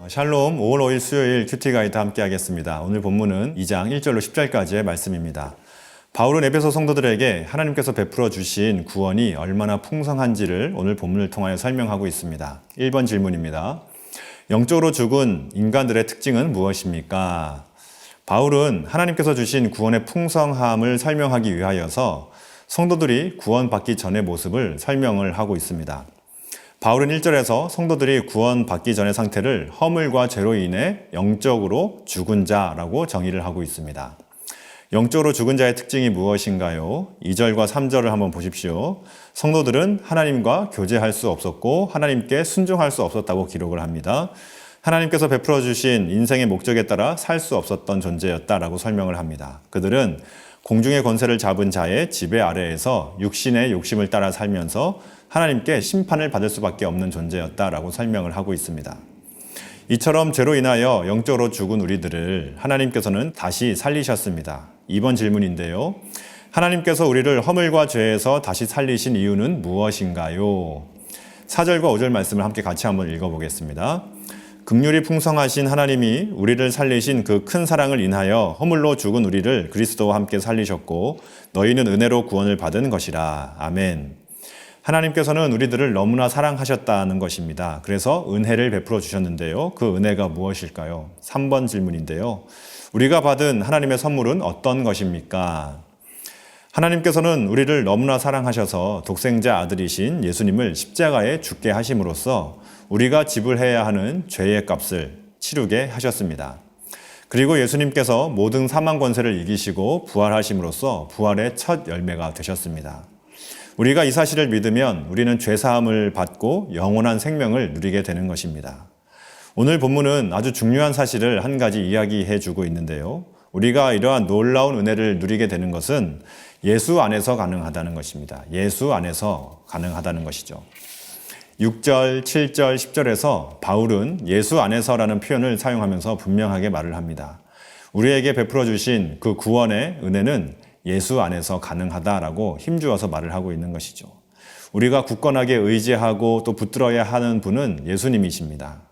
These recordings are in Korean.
샬롬 5월 5일 수요일 큐티 가이드 함께 하겠습니다. 오늘 본문은 2장 1절로 10절까지의 말씀입니다. 바울은 에베소 성도들에게 하나님께서 베풀어 주신 구원이 얼마나 풍성한지를 오늘 본문을 통하여 설명하고 있습니다. 1번 질문입니다. 영적으로 죽은 인간들의 특징은 무엇입니까? 바울은 하나님께서 주신 구원의 풍성함을 설명하기 위하여서 성도들이 구원받기 전의 모습을 설명을 하고 있습니다. 바울은 1절에서 성도들이 구원받기 전의 상태를 허물과 죄로 인해 영적으로 죽은 자라고 정의를 하고 있습니다. 영적으로 죽은 자의 특징이 무엇인가요? 2절과 3절을 한번 보십시오. 성도들은 하나님과 교제할 수 없었고 하나님께 순종할 수 없었다고 기록을 합니다. 하나님께서 베풀어 주신 인생의 목적에 따라 살 수 없었던 존재였다라고 설명을 합니다. 그들은 공중의 권세를 잡은 자의 지배 아래에서 육신의 욕심을 따라 살면서 하나님께 심판을 받을 수밖에 없는 존재였다라고 설명을 하고 있습니다. 이처럼 죄로 인하여 영적으로 죽은 우리들을 하나님께서는 다시 살리셨습니다. 2번 질문인데요. 하나님께서 우리를 허물과 죄에서 다시 살리신 이유는 무엇인가요? 4절과 5절 말씀을 함께 같이 한번 읽어보겠습니다. 긍휼이 풍성하신 하나님이 우리를 살리신 그 큰 사랑을 인하여 허물로 죽은 우리를 그리스도와 함께 살리셨고 너희는 은혜로 구원을 받은 것이라. 아멘. 하나님께서는 우리들을 너무나 사랑하셨다는 것입니다. 그래서 은혜를 베풀어 주셨는데요. 그 은혜가 무엇일까요? 3번 질문인데요. 우리가 받은 하나님의 선물은 어떤 것입니까? 하나님께서는 우리를 너무나 사랑하셔서 독생자 아들이신 예수님을 십자가에 죽게 하심으로써 우리가 지불해야 하는 죄의 값을 치르게 하셨습니다. 그리고 예수님께서 모든 사망 권세를 이기시고 부활하심으로써 부활의 첫 열매가 되셨습니다. 우리가 이 사실을 믿으면 우리는 죄사함을 받고 영원한 생명을 누리게 되는 것입니다. 오늘 본문은 아주 중요한 사실을 한 가지 이야기해 주고 있는데요. 우리가 이러한 놀라운 은혜를 누리게 되는 것은 예수 안에서 가능하다는 것입니다. 예수 안에서 가능하다는 것이죠. 6절, 7절, 10절에서 바울은 예수 안에서라는 표현을 사용하면서 분명하게 말을 합니다. 우리에게 베풀어 주신 그 구원의 은혜는 예수 안에서 가능하다라고 힘주어서 말을 하고 있는 것이죠. 우리가 굳건하게 의지하고 또 붙들어야 하는 분은 예수님이십니다.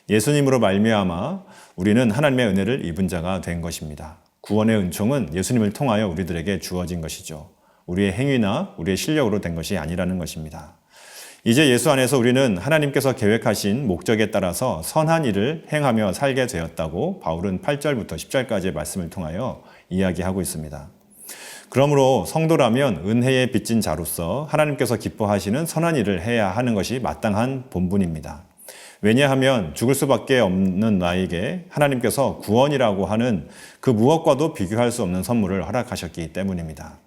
예수님으로 말미암아 우리는 하나님의 은혜를 입은 자가 된 것입니다. 구원의 은총은 예수님을 통하여 우리들에게 주어진 것이죠. 우리의 행위나 우리의 실력으로 된 것이 아니라는 것입니다. 이제 예수 안에서 우리는 하나님께서 계획하신 목적에 따라서 선한 일을 행하며 살게 되었다고 바울은 8절부터 10절까지의 말씀을 통하여 이야기하고 있습니다. 그러므로 성도라면 은혜에 빚진 자로서 하나님께서 기뻐하시는 선한 일을 해야 하는 것이 마땅한 본분입니다. 왜냐하면 죽을 수밖에 없는 나에게 하나님께서 구원이라고 하는 그 무엇과도 비교할 수 없는 선물을 허락하셨기 때문입니다.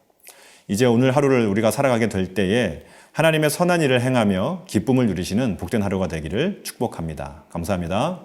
이제 오늘 하루를 우리가 살아가게 될 때에 하나님의 선한 일을 행하며 기쁨을 누리시는 복된 하루가 되기를 축복합니다. 감사합니다.